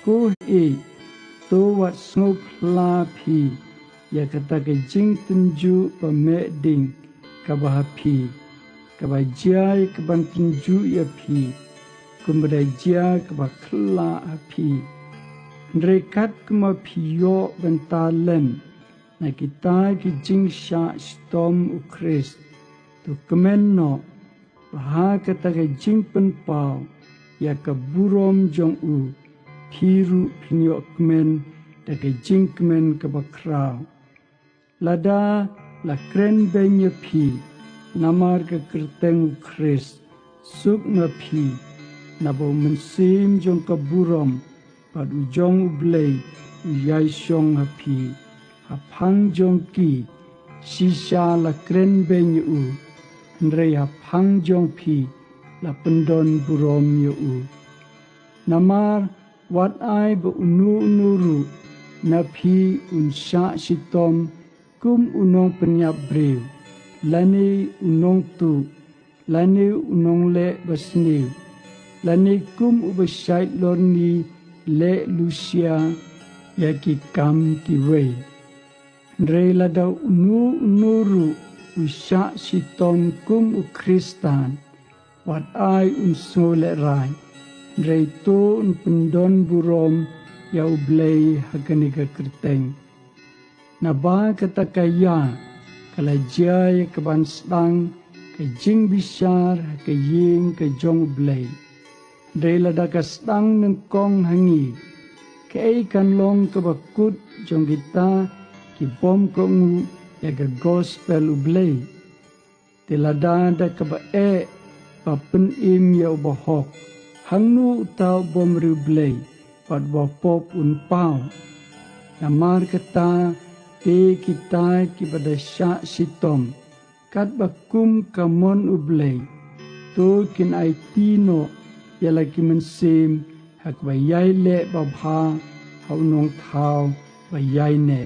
ko to wat snop la pi ya kata ke jing tunju pa me ding Kaba pi Kaba jai kaban tunju ya pi kumada jia kaba kla pi Rekat kuma piyo bentalen na kita ki jing Shah Shitom Khris tu kumno baha kata ke jing penpau ya ke burom jong u piru pinyo kemen da ke jing kemen ke bakrau lada la kren benye pi namar ke kerteng Khris suk na pi na bo mensim jong ke burom pad ujong U Blei uyai syong hapi hapang jong ki sisa la kren benye u ndrei hapang jong pi la pendon burom yo u namar wat ai be unu na pi un Shah Shitom Kum unong penyap brew lani unong tu lani unong le basniu lani kum ubesait lorni le Lucia ya ki kam ki wei ndrei lada unuru u Shah Shitom Kum u Khristan wat ai un so le rai ndrei to un pendon burom ya U Blei hakaniga kerteng na ba kata kaya kala jai ke ban stang ke jing bisar ke ying ke jong U Blei ndrei lada ka stang neng kong hangi ke ikan long ke bakut jong kita ki bom kongu ya ke gospel U Blei te lada da ke ba pa pen im ya ubahok hangnu utau bom U Blei pat pop un pau namar kata te kita ki pada Shah Shitom kat bakum kamon U Blei to kin ai tino ya lagi mensim hak bayai le babha hau nong thau bayai ne